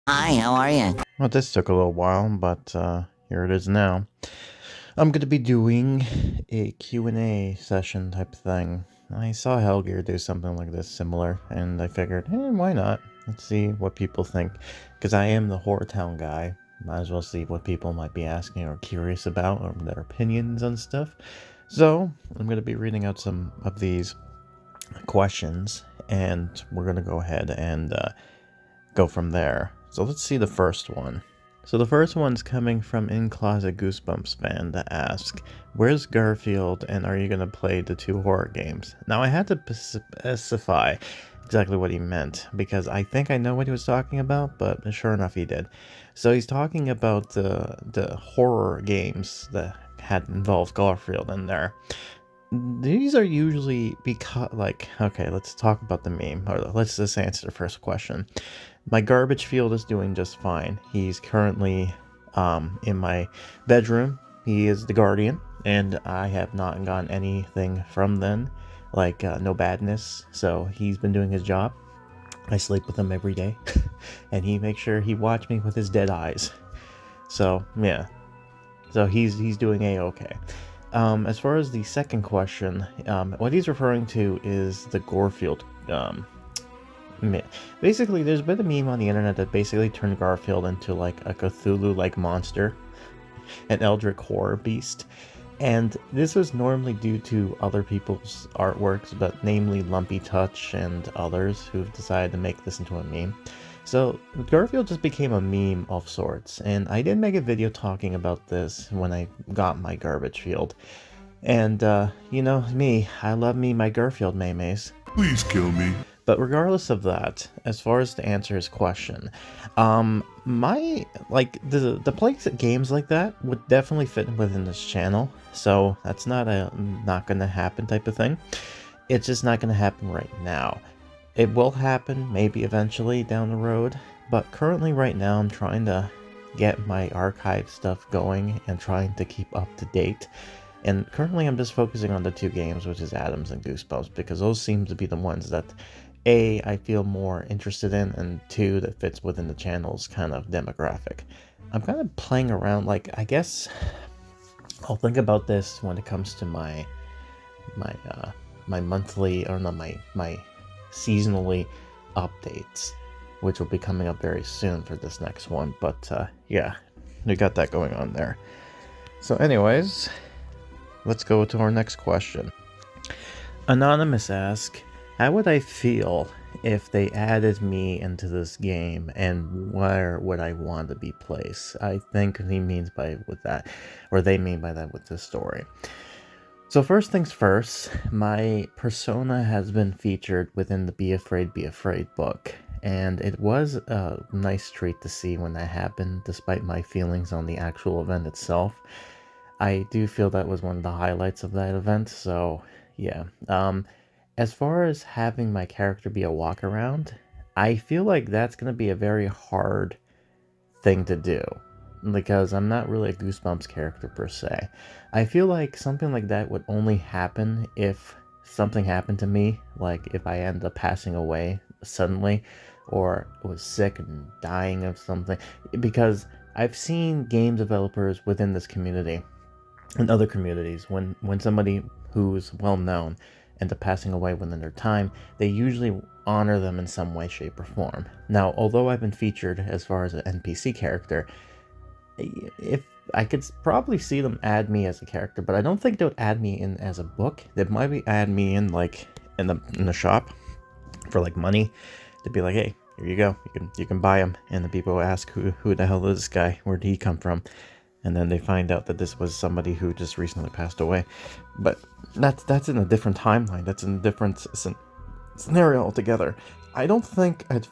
Hi, how are you? Well, this took a little while, but here it is now. I'm going to be doing a Q&A session type thing. I saw Helgear do something like this similar, and I figured, why not? Let's see what people think. Because I am the HorrorTown guy. Might as well see what people might be asking or curious about, or their opinions on stuff. So, I'm going to be reading out some of these questions, and we're going to go ahead and go from there. So let's see the first one. So the first one's coming from In Closet Goosebumps fan to ask, "Where's Garfield, and are you gonna play the two horror games?" Now I had to specify exactly what he meant because I think I know what he was talking about, but sure enough he did. So he's talking about the horror games that had involved Garfield in there. These are usually because, like, okay, let's talk about the meme, or let's just answer the first question. My garbage field is doing just fine. He's currently in my bedroom. He is the guardian, and I have not gotten anything from them, like no badness. So he's been doing his job. I sleep with him every day, and he makes sure he watch me with his dead eyes. So yeah, so he's doing a-okay. As far as the second question, what he's referring to is the Garfield. Basically, there's been a meme on the internet that basically turned Garfield into like a Cthulhu-like monster, an eldritch horror beast. And this was normally due to other people's artworks, but namely Lumpy Touch and others who've decided to make this into a meme. So Garfield just became a meme of sorts, and I did make a video talking about this when I got my garbage field. And, you know, me, I love me my Garfield memes. Please kill me. But regardless of that, as far as to answer his question, my like the place at games like that would definitely fit within this channel. So that's not a not gonna happen type of thing. It's just not gonna happen right now. It will happen maybe eventually down the road, but currently right now I'm trying to get my archive stuff going and trying to keep up to date. And currently I'm just focusing on the two games, which is Adams and Goosebumps, because those seem to be the ones that I feel more interested in, and two, that fits within the channel's kind of demographic. I'm kind of playing around, like, I guess I'll think about this when it comes to my my monthly, or not, my seasonally updates, which will be coming up very soon for this next one. But yeah, we got that going on there. So anyways, let's go to our next question. Anonymous asks, how would I feel if they added me into this game, and where would I want to be placed? I think he means by with that, or they mean by that with this story. So first things first, my persona has been featured within the Be Afraid, Be Afraid book, and it was a nice treat to see when that happened, despite my feelings on the actual event itself. I do feel that was one of the highlights of that event, so yeah. As far as having my character be a walk around, I feel like that's going to be a very hard thing to do because I'm not really a Goosebumps character per se. I feel like something like that would only happen if something happened to me, like if I end up passing away suddenly or was sick and dying of something, because I've seen game developers within this community and other communities, when somebody who's well known ends up passing away within their time, they usually honor them in some way, shape, or form. Now, although I've been featured as far as an NPC character, if I could probably see them add me as a character, but I don't think they would add me in as a book. They might be add me in like in the shop for like money. They'd be like, hey, here you go, you can buy him, and the people ask who the hell is this guy? Where did he come from? And then they find out that this was somebody who just recently passed away. But that's in a different timeline. That's in a different scenario altogether. I don't think I'd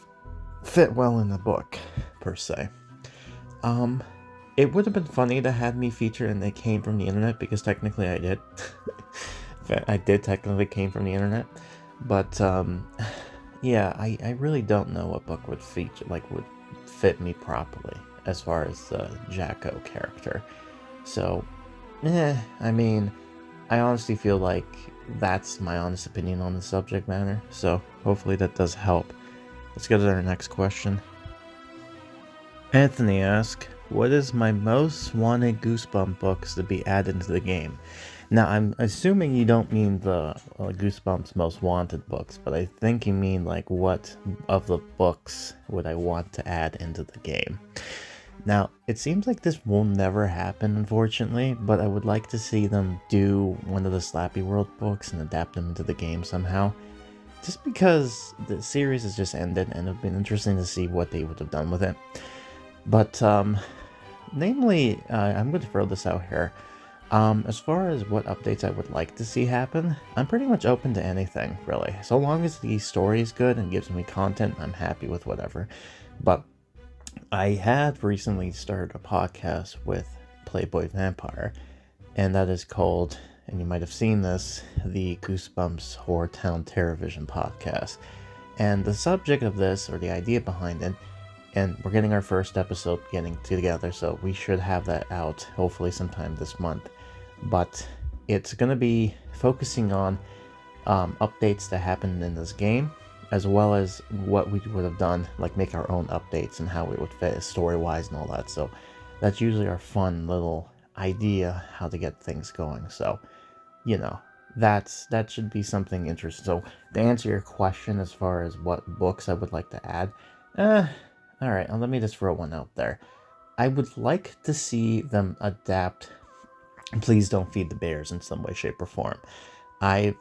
fit well in the book, per se. It would have been funny to have me featured and they came from the internet, because technically I did. I did technically came from the internet. But, yeah, I really don't know what book would feature, like, would fit me properly as far as the Jacko character. So, I mean, I honestly feel like that's my honest opinion on the subject matter, so hopefully that does help. Let's go to our next question. Anthony asks, what is my most wanted Goosebump books to be added into the game? Now, I'm assuming you don't mean the Goosebumps most wanted books, but I think you mean like what of the books would I want to add into the game. Now, it seems like this will never happen, unfortunately, but I would like to see them do one of the Slappy World books and adapt them into the game somehow. Just because the series has just ended and it would been interesting to see what they would have done with it. But, namely, I'm going to throw this out here. As far as what updates I would like to see happen, I'm pretty much open to anything, really. So long as the story is good and gives me content, I'm happy with whatever. But I had recently started a podcast with Playboy Vampire, and that is called, and you might have seen this, the Goosebumps HorrorTown TerrorVision podcast. And the subject of this, or the idea behind it, and we're getting our first episode getting together, so we should have that out hopefully sometime this month. But it's going to be focusing on updates that happened in this game, as well as what we would have done, like make our own updates and how it would fit story-wise and all that. So that's usually our fun little idea how to get things going. So, you know, that should be something interesting. So to answer your question as far as what books I would like to add, alright, let me just throw one out there. I would like to see them adapt Please Don't Feed the Bears in some way, shape, or form. I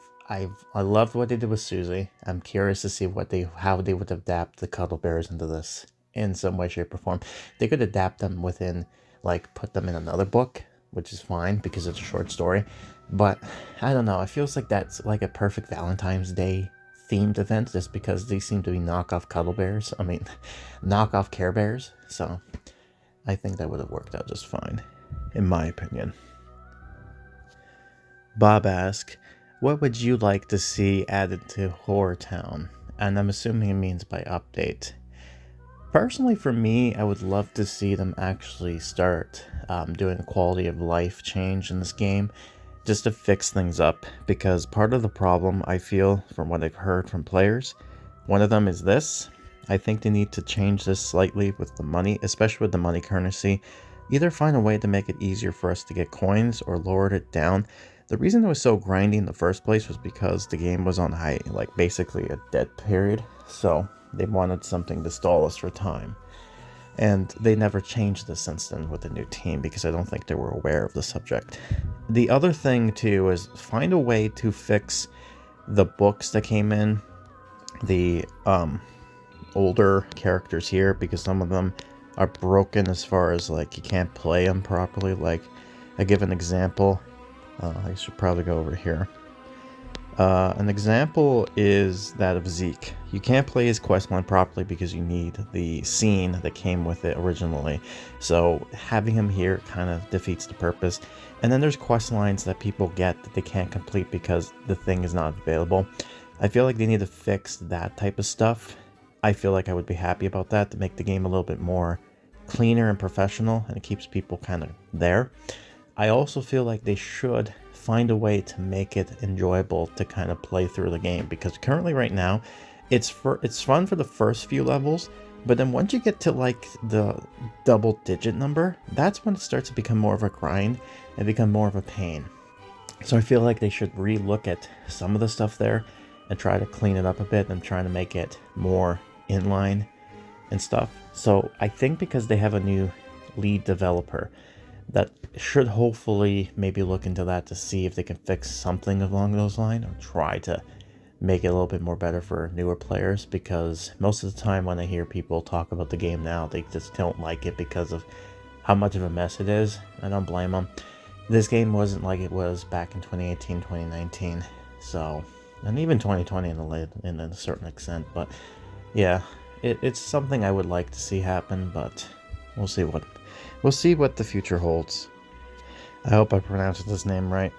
loved what they did with Susie. I'm curious to see how they would adapt the Cuddle Bears into this in some way, shape, or form. They could adapt them within, like, put them in another book, which is fine because it's a short story. But I don't know. It feels like that's like a perfect Valentine's Day themed event, just because they seem to be knockoff Cuddle Bears. I mean, knockoff Care Bears. So I think that would have worked out just fine, in my opinion. Bob asks, what would you like to see added to HorrorTown? And I'm assuming it means by update. Personally, for me, I would love to see them actually start doing a quality of life change in this game, just to fix things up, because part of the problem, I feel, from what I've heard from players, one of them is this. I think they need to change this slightly with the money, especially with the money currency. Either find a way to make it easier for us to get coins or lower it down. The reason it was so grindy in the first place was because the game was on like basically a dead period, so they wanted something to stall us for time. And they never changed this since then with the new team, because I don't think they were aware of the subject. The other thing too is find a way to fix the books that came in, the older characters here, because some of them are broken as far as like you can't play them properly. Like, I give an example. I should probably go over here. An example is that of Zeke. You can't play his questline properly because you need the scene that came with it originally. So having him here kind of defeats the purpose. And then there's questlines that people get that they can't complete because the thing is not available. I feel like they need to fix that type of stuff. I feel like I would be happy about that to make the game a little bit more cleaner and professional, and it keeps people kind of there. I also feel like they should find a way to make it enjoyable to kind of play through the game, because currently right now it's fun for the first few levels, but then once you get to like the double digit number, that's when it starts to become more of a grind and become more of a pain. So I feel like they should re-look at some of the stuff there and try to clean it up a bit and try to make it more inline and stuff. So I think because they have a new lead developer, that should hopefully maybe look into that to see if they can fix something along those lines, or try to make it a little bit more better for newer players, because most of the time when I hear people talk about the game now, they just don't like it because of how much of a mess it is. I don't blame them. This game wasn't like it was back in 2018, 2019, so, and even 2020 in a certain extent, but yeah, it's something I would like to see happen, but we'll see what the future holds. I hope I pronounced his name right.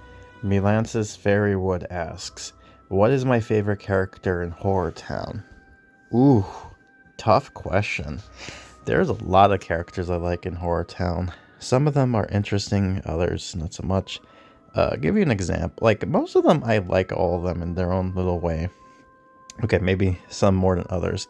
Melancis Fairywood asks, what is my favorite character in HorrorTown? Ooh, tough question. There's a lot of characters I like in HorrorTown. Some of them are interesting, others not so much. I'll give you an example. Like, most of them, I like all of them in their own little way. Okay, maybe some more than others.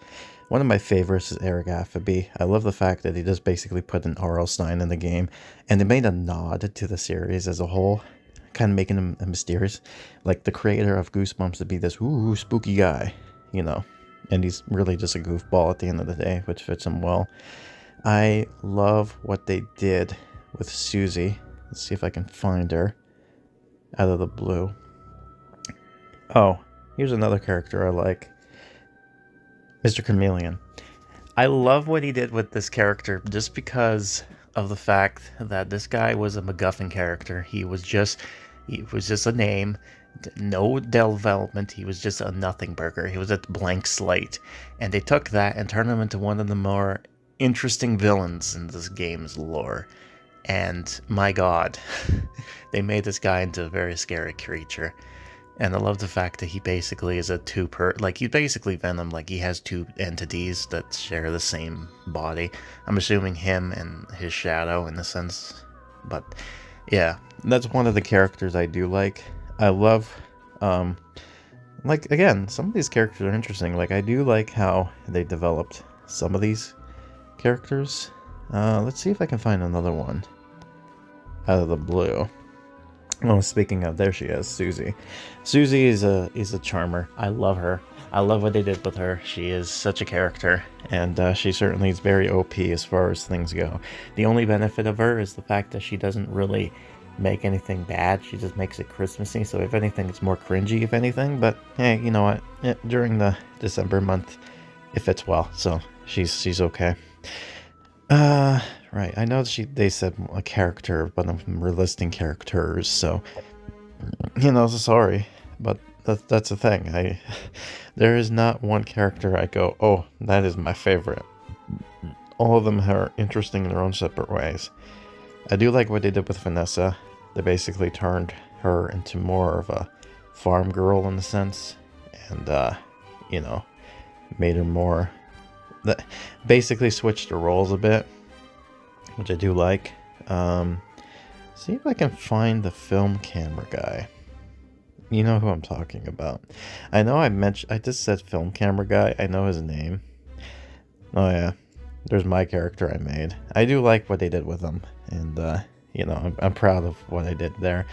One of my favorites is Eric Appleby. I love the fact that he just basically put an R.L. Stein in the game, and it made a nod to the series as a whole, kind of making him mysterious. Like the creator of Goosebumps to be this ooh spooky guy, you know, and he's really just a goofball at the end of the day, which fits him well. I love what they did with Susie. Let's see if I can find her out of the blue. Oh, here's another character I like. Mr. Chameleon. I love what he did with this character just because of the fact that this guy was a MacGuffin character. He was just a name, no development. He was just a nothing burger. He was a blank slate. And they took that and turned him into one of the more interesting villains in this game's lore. And my god, they made this guy into a very scary creature. And I love the fact that he basically is he's basically Venom. Like, he has two entities that share the same body. I'm assuming him and his shadow in a sense. But yeah, that's one of the characters I do like. I love, like, again, some of these characters are interesting. Like, I do like how they developed some of these characters. Let's see if I can find another one out of the blue. Oh, speaking of, there she is, Susie. Susie is a charmer. I love her. I love what they did with her. She is such a character, and she certainly is very OP as far as things go. The only benefit of her is the fact that she doesn't really make anything bad. She just makes it Christmassy, so if anything, it's more cringy, if anything. But hey, you know what? During the December month, it fits well, so she's okay. Right. I know they said a character, but we're listing characters, so sorry, but that's the thing. There is not one character I go, oh, that is my favorite. All of them are interesting in their own separate ways. I do like what they did with Vanessa. They basically turned her into more of a farm girl in a sense, and made her more. That basically switched the roles a bit, which I do like. See if I can find the film camera guy. You know who I'm talking about. I know I just said film camera guy. I know his name. Oh yeah, there's my character I made. I do like what they did with him, and I'm proud of what I did there.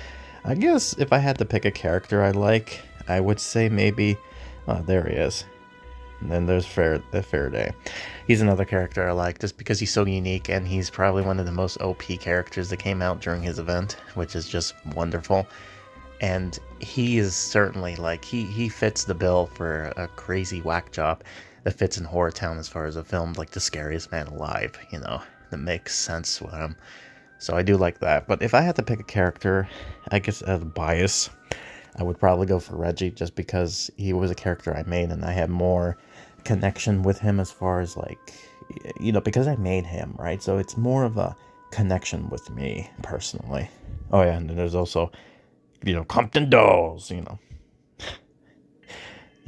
I guess if I had to pick a character I like, I would say maybe. Oh, there he is. And then there's Faraday. He's another character I like just because he's so unique, and he's probably one of the most OP characters that came out during his event, which is just wonderful. And he is certainly he fits the bill for a crazy whack job that fits in HorrorTown as far as a film, like The Scariest Man Alive, that makes sense with him. So I do like that. But if I had to pick a character, I guess as a bias, I would probably go for Reggie, just because he was a character I made and I had more connection with him as far as because I made him, right? So it's more of a connection with me personally. Oh yeah, and then there's also, Compton Dolls, He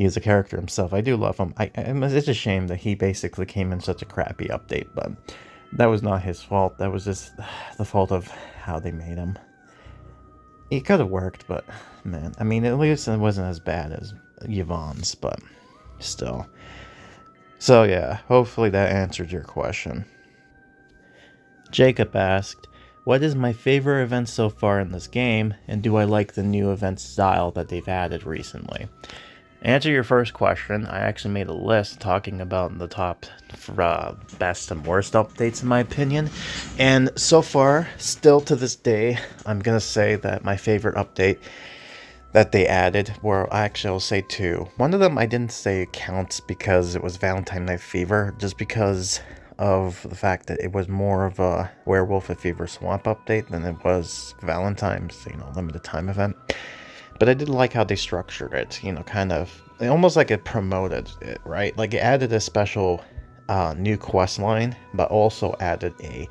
is a character himself. I do love him. It's a shame that he basically came in such a crappy update, but that was not his fault. That was just the fault of how they made him. It could have worked, but man, I mean, at least it wasn't as bad as Yvonne's, but still. So yeah, hopefully that answered your question. Jacob asked, what is my favorite event so far in this game, and do I like the new event style that they've added recently? Answer your first question, I actually made a list talking about the top best and worst updates in my opinion, and so far, still to this day, I'm gonna say that my favorite update that they added I'll say two. One of them I didn't say counts because it was Valentine Night Fever, just because of the fact that it was more of a Werewolf at Fever Swamp update than it was Valentine's, limited time event. But I did like how they structured it, kind of almost like it promoted it, right? Like it added a special new quest line, but also added a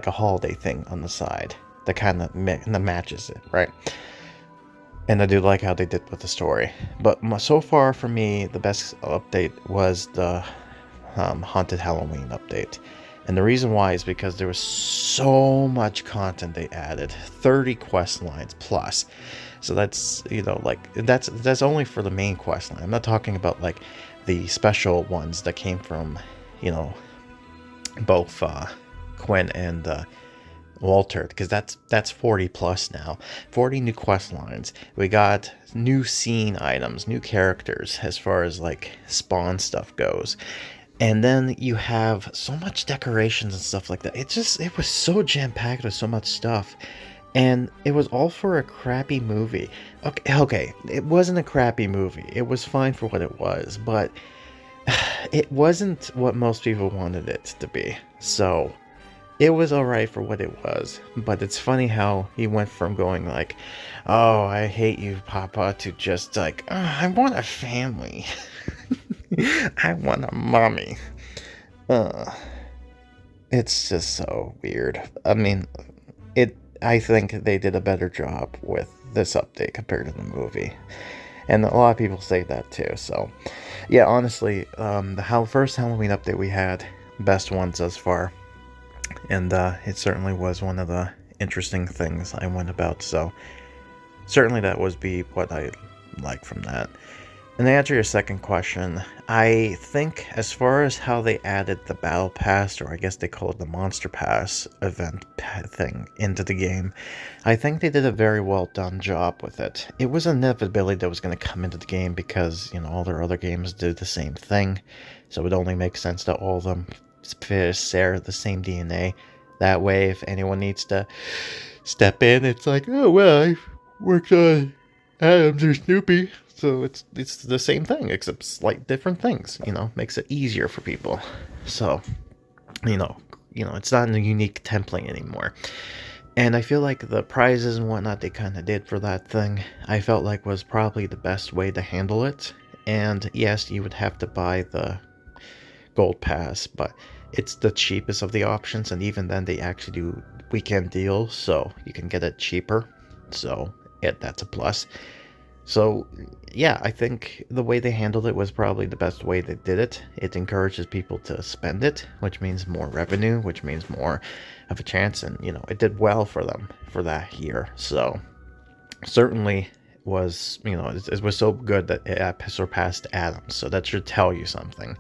holiday thing on the side that kind of matches it, right? And I do like how they did with the story. But so far for me, the best update was the Haunted Halloween update. And the reason why is because there was so much content they added, 30 quest lines plus. So that's, that's only for the main quest line. I'm not talking about the special ones that came from, you know, both Quinn and Walter, because that's 40 plus now. 40 new quest lines. We got new scene items, new characters as far as like spawn stuff goes. And then you have so much decorations and stuff like that. It was so jam-packed with so much stuff. And it was all for a crappy movie. Okay, it wasn't a crappy movie. It was fine for what it was, but it wasn't what most people wanted it to be. So, it was alright for what it was, but it's funny how he went from going like, "Oh, I hate you, Papa," to just like, "Oh, I want a family. I want a mommy." It's just so weird. I mean, I think they did a better job with this update compared to the movie, and a lot of people say that too. So, yeah, honestly, the first Halloween update we had, best ones thus far. And it certainly was one of the interesting things I went about, so certainly that would be what I like from that. And to answer your second question, I think as far as how they added the Battle Pass, or I guess they call it the Monster Pass event thing into the game, I think they did a very well done job with it. It was an inevitability that was going to come into the game because, you know, all their other games do the same thing, so it only makes sense that all of them share the same DNA. That way, if anyone needs to step in, it's like, oh well, I worked on Adams or Snoopy, so it's the same thing except slight different things. You know, makes it easier for people. So, you know, it's not a unique template anymore. And I feel like the prizes and whatnot they kind of did for that thing, I felt like was probably the best way to handle it. And yes, you would have to buy the gold pass, but it's the cheapest of the options, and even then they actually do weekend deals, so you can get it cheaper, so that's a plus. So yeah, I think the way they handled it was probably the best way they did it. It encourages people to spend it, which means more revenue, which means more of a chance, and you know, it did well for them for that year. So certainly was, you know, it was so good that it surpassed Adams, so that should tell you something.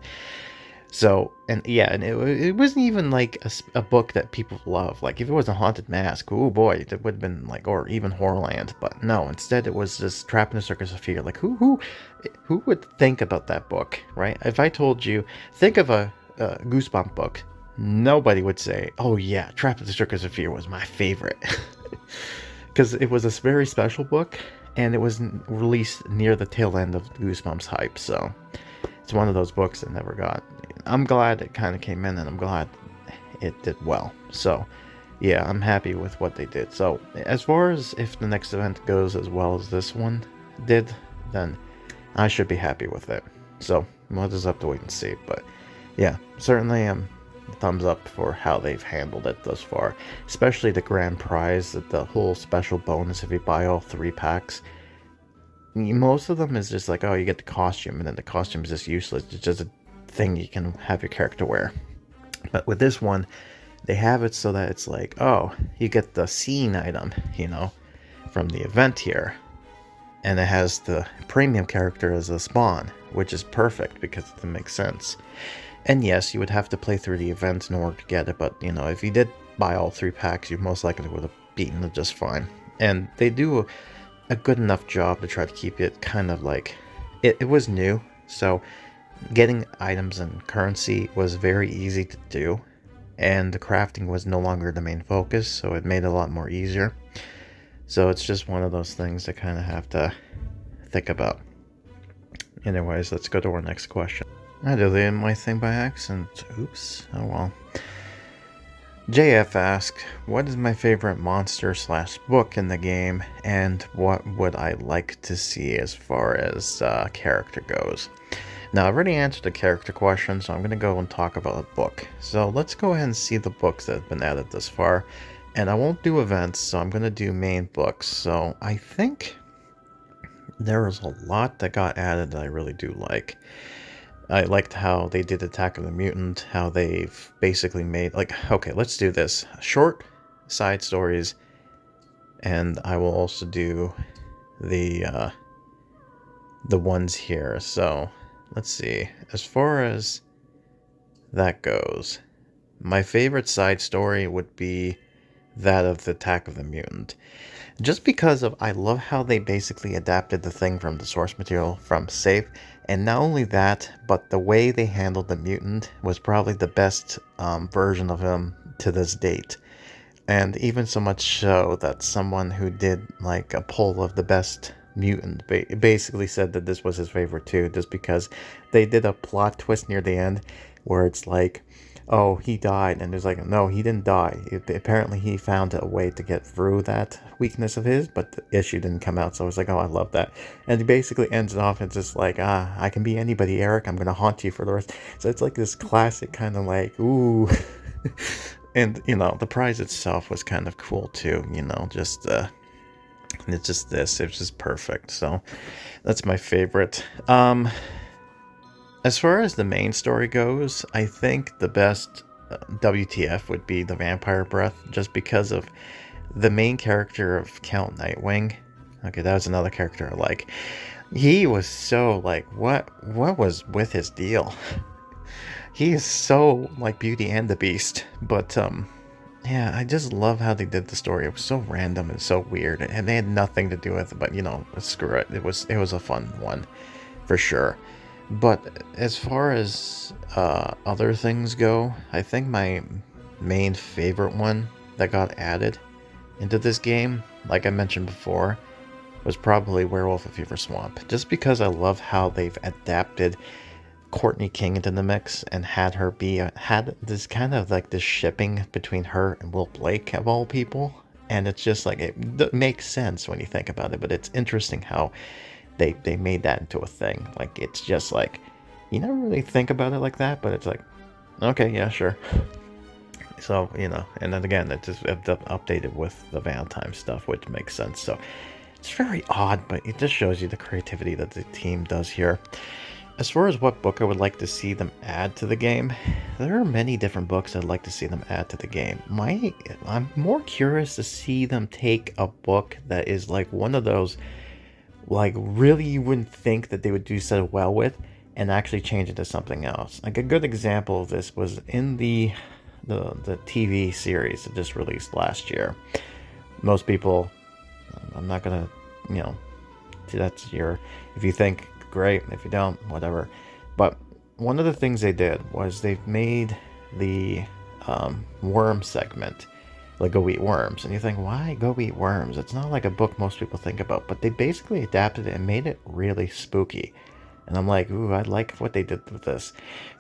So, and yeah, and it wasn't even like a book that people love. Like, if it was a Haunted Mask, oh boy, it would have been like, or even Horrorland. But no, instead it was this Trapped in a Circus of Fear. Like, who would think about that book, right? If I told you, think of a Goosebump book, nobody would say, oh yeah, Trapped in the Circus of Fear was my favorite. Because it was a very special book, and it was released near the tail end of Goosebumps hype, so it's one of those books that never got. I'm glad it kind of came in, and I'm glad it did well. So, yeah, I'm happy with what they did. So, as far as if the next event goes as well as this one did, then I should be happy with it. So, we'll just have to wait and see. But, yeah, certainly thumbs up for how they've handled it thus far. Especially the grand prize, the whole special bonus if you buy all 3 packs. Most of them is just like, oh, you get the costume, and then the costume is just useless. It's just a thing you can have your character wear. But with this one, they have it so that it's like, oh, you get the scene item, you know, from the event here, and it has the premium character as a spawn, which is perfect because it makes sense. And yes, you would have to play through the event in order to get it, but you know, if you did buy all 3 packs, you most likely would have beaten it just fine. And they do a good enough job to try to keep it kind of like, it was new, so getting items and currency was very easy to do, and the crafting was no longer the main focus, so it made it a lot more easier. So it's just one of those things that kind of have to think about. Anyways, let's go to our next question. I deleted my thing by accident. Oops. Oh well. JF asked, what is my favorite monster / book in the game, and what would I like to see as far as character goes? Now, I've already answered the character question, so I'm going to go and talk about a book. So let's go ahead and see the books that have been added thus far. And I won't do events, so I'm going to do main books. So I think there was a lot that got added that I really do like. I liked how they did Attack of the Mutant, how they've basically made, like, okay, let's do this. Short side stories, and I will also do the ones here. So let's see. As far as that goes, my favorite side story would be that of the Attack of the Mutant. Just because of I love how they basically adapted the thing from the source material from Safe, and not only that, but the way they handled the mutant was probably the best version of him to this date. And even so much so that someone who did like a poll of the best mutant basically said that this was his favorite too, just because they did a plot twist near the end where it's like, oh, he died, and there's like, no, he didn't die. Apparently he found a way to get through that weakness of his, but the issue didn't come out. So I was like, oh, I love that. And he basically ends it off. It's just like, I can be anybody, Eric. I'm gonna haunt you for the rest. So it's like this classic kind of like, ooh. And the prize itself was kind of cool too. Just it's just this. It's just perfect. So that's my favorite. As far as the main story goes, I think the best WTF would be the Vampire Breath, just because of the main character of Count Nightwing. Okay, that was another character I like. He was so like, what was with his deal? He is so like Beauty and the Beast, but yeah, I just love how they did the story. It was so random and so weird, and they had nothing to do with it. But screw it. It was a fun one, for sure. But as far as other things go, I think my main favorite one that got added into this game, like I mentioned before, was probably Werewolf of Fever Swamp. Just because I love how they've adapted Courtney King into the mix and had her had this kind of like this shipping between her and Will Blake of all people. And it's just like, it makes sense when you think about it, but it's interesting how they made that into a thing. Like, it's just like, you never really think about it like that, but it's like, okay, yeah, sure. So, and then again, it just updated with the Valentine stuff, which makes sense. So it's very odd, but it just shows you the creativity that the team does here. As far as what book I would like to see them add to the game, there are many different books I'd like to see them add to the game. I'm more curious to see them take a book that is like one of those, like, really you wouldn't think that they would do so well with, and actually change it to something else. Like, a good example of this was in the TV series that just released last year. Most people, I'm not gonna, that's your, if you think, great. If you don't, whatever. But one of the things they did was they've made the worm segment like Go Eat Worms. And you think, why Go Eat Worms? It's not like a book most people think about. But they basically adapted it and made it really spooky. And I'm like, ooh, I like what they did with this.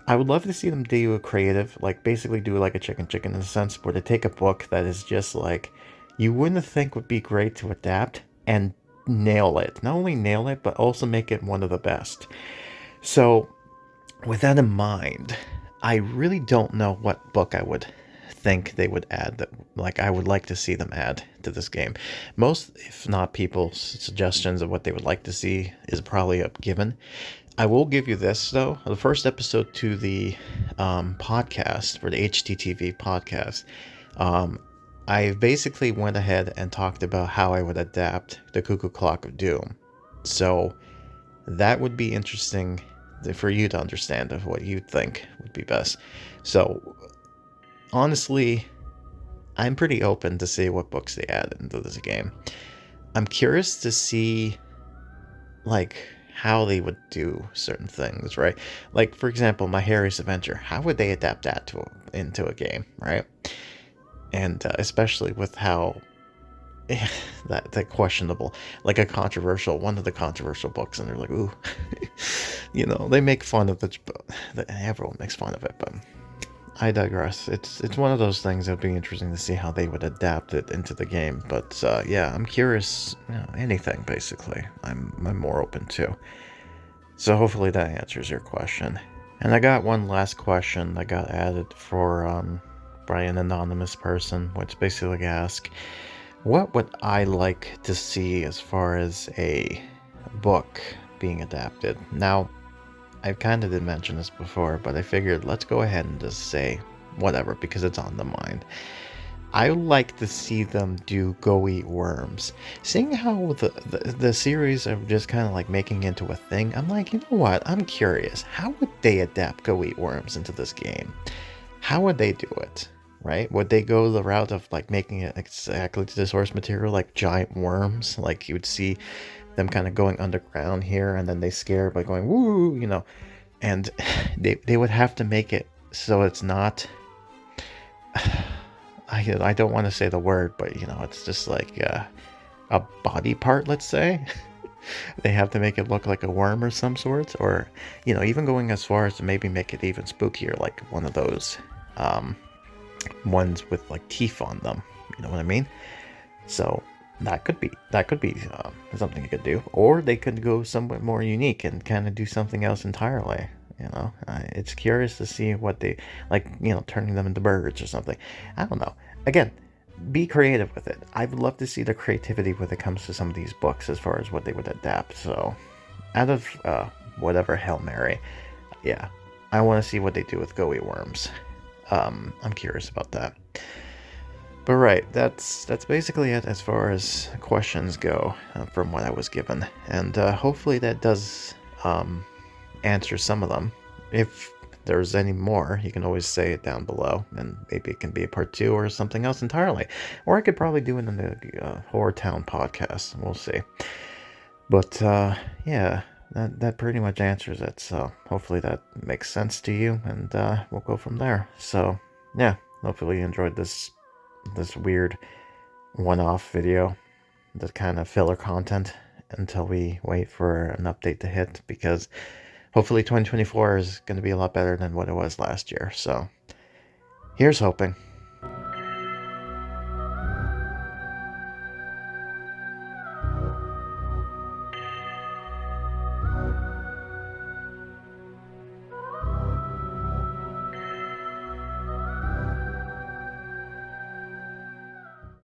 I would love to see them do a creative, like basically do like a chicken in a sense, where they take a book that is just like, you wouldn't think would be great to adapt and nail it. Not only nail it, but also make it one of the best. So with that in mind, I really don't know what book I would think they would add that, like, I would like to see them add to this game. Most, if not people's suggestions of what they would like to see is probably a given. I will give you this though. The first episode to the podcast, for the HTTV podcast, I basically went ahead and talked about how I would adapt the Cuckoo Clock of Doom. So that would be interesting for you to understand of what you think would be best. So honestly, I'm pretty open to see what books they add into this game. I'm curious to see like how they would do certain things, right? Like, for example, My Harry's Adventure. How would they adapt that into a game, right? And especially with how that questionable, like one of the controversial books, and they're like, ooh, they make fun of it, everyone makes fun of it, but I digress. It's one of those things that would be interesting to see how they would adapt it into the game. But yeah, I'm curious. Anything basically, I'm more open to. So hopefully that answers your question. And I got one last question that got added by an anonymous person, which basically asks, what would I like to see as far as a book being adapted? Now, I kind of did mention this before, but I figured let's go ahead and just say whatever, because it's on the mind. I would like to see them do Go Eat Worms. Seeing how the series are just kind of like making into a thing, I'm like, you know what? I'm curious. How would they adapt Go Eat Worms into this game? How would they do it? Right? Would they go the route of like making it exactly to the source material, like giant worms? Like you would see them kind of going underground here, and then they scare by going woo, and they would have to make it so it's not. I don't want to say the word, but it's just like a body part, let's say. They have to make it look like a worm or some sort, or even going as far as to maybe make it even spookier, like one of those um, ones with like teeth on them. You know what I mean? So that could be something you could do, or they could go somewhat more unique and kind of do something else entirely. It's curious to see what they like. Turning them into birds or something. I don't know. Again, be creative with it. I would love to see the creativity when it comes to some of these books as far as what they would adapt. So, out of whatever Hail Mary, yeah, I want to see what they do with Go Eat Worms. I'm curious about that. But right, that's basically it as far as questions go from what I was given, and hopefully that does answer some of them. If there's any more, you can always say it down below, and maybe it can be a part 2 or something else entirely. Or I could probably do it in the Horror Town podcast. We'll see. But yeah, that pretty much answers it. So hopefully that makes sense to you, and we'll go from there. So yeah, hopefully you enjoyed this weird one-off video, the kind of filler content until we wait for an update to hit, because hopefully 2024 is going to be a lot better than what it was last year. So here's hoping.